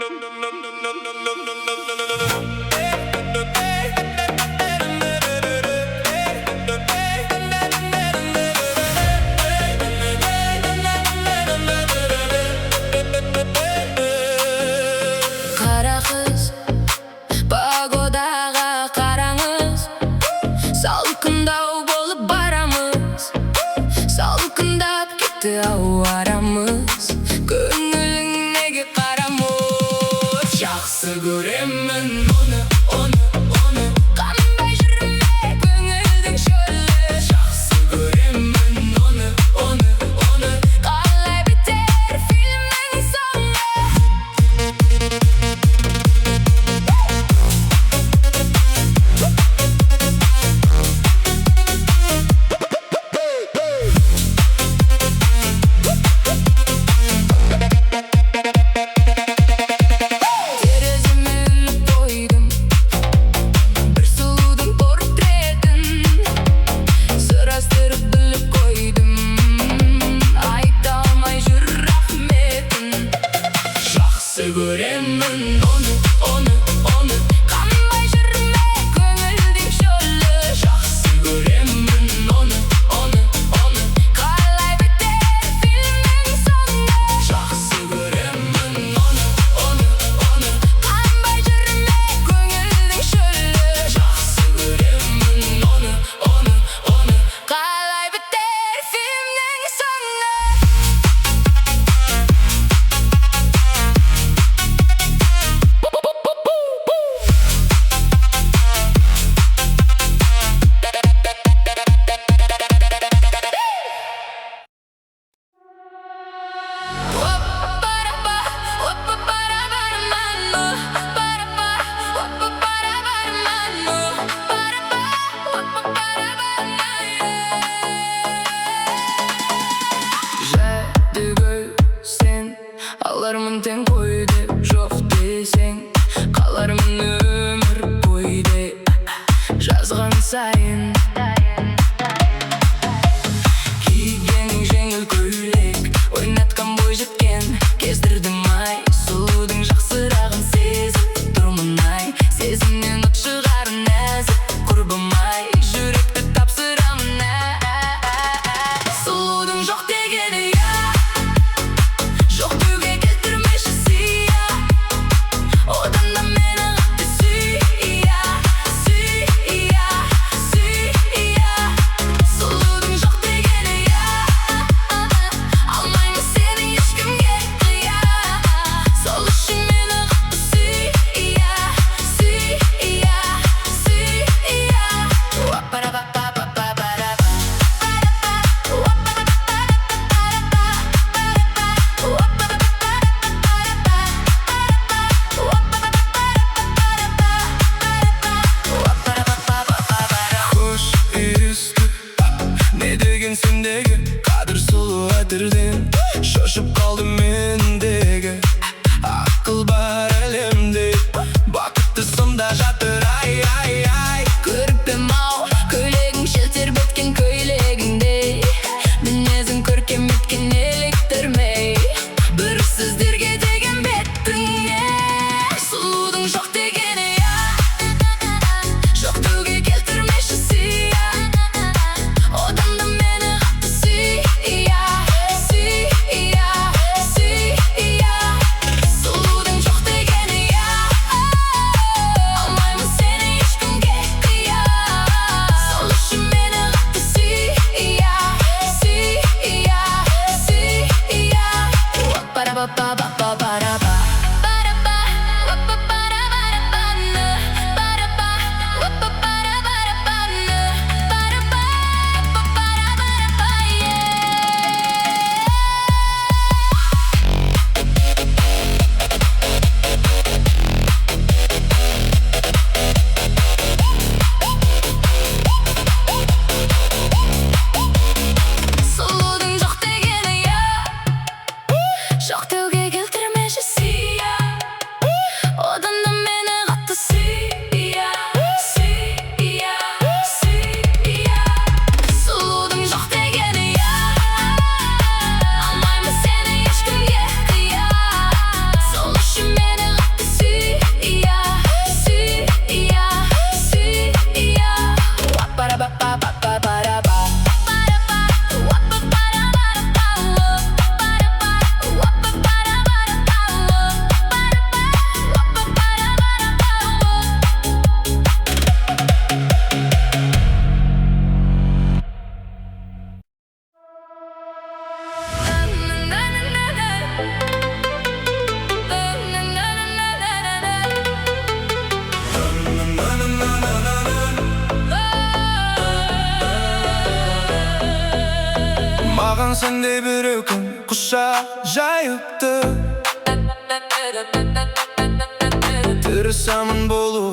Қара қыз, погодаға қараңыз, салқындау болып барамыз, салқындап кетті ау арамыз, көңілің неге қарамыз? Жақсы көремін оны, қанбай жүрме көңілдің шөлі. Жақсы көремін оны, қалай бітер фильмнің соңы? Тереземе іліп қойдым бір сұлудың портретін, сұрастырып біліп қойдым, айта алмай жүр рахметін. Жақсы көремін оны, қанбай жүрме көңілдің шөлі. Жақсы көремін оны, қалай бітер фильмнің соңы? Жақсы көремін оны, қанбай жүрме көңілдің шөлі. Жақсы көремін оны, қалай бітер фильмнің соңы? Жәдігөй сен алармын тең қой деп, жоқ десең қалармын өмір бойы. Жазған сайын кигенің жеңіл көйлек, ойнатқан бой жеткен кездірдің ай, сұлудың жақсырағын сезіп тұрмын ай, сезімнен от шығар нәзік құрбым ай, жүректі тапсырамын сұлудың жоқ дегені жоқ деуге келтірмеші сия, одан да мені қатты сүй, сұлудың жоқ дегені алмаймын сені ешкімге қия, сол үшін мені қатты сүй, Хош иісті не деген сендегі қадір сұлу әтірден, шошып қалдым мендегі ақыл бар әлемде, бақытты сонда жатыр ай. Көріппем ау көйлегің шелтер біткен көйлегіңдей, мінезің көркем еткен еліктірмей, бір сіздерге деген бетіңе сұлудың жоқ дегені жоқ деуге келтірмеші сия, одан да мені қатты сүй, сұлудың жоқ дегені алмаймын сені ешкімге қия, сол үшін мені қатты сүй, Жоқ деуге келтірмеші сия. маған сендей бір өкім құшақ жайыпты. Тырысамын болу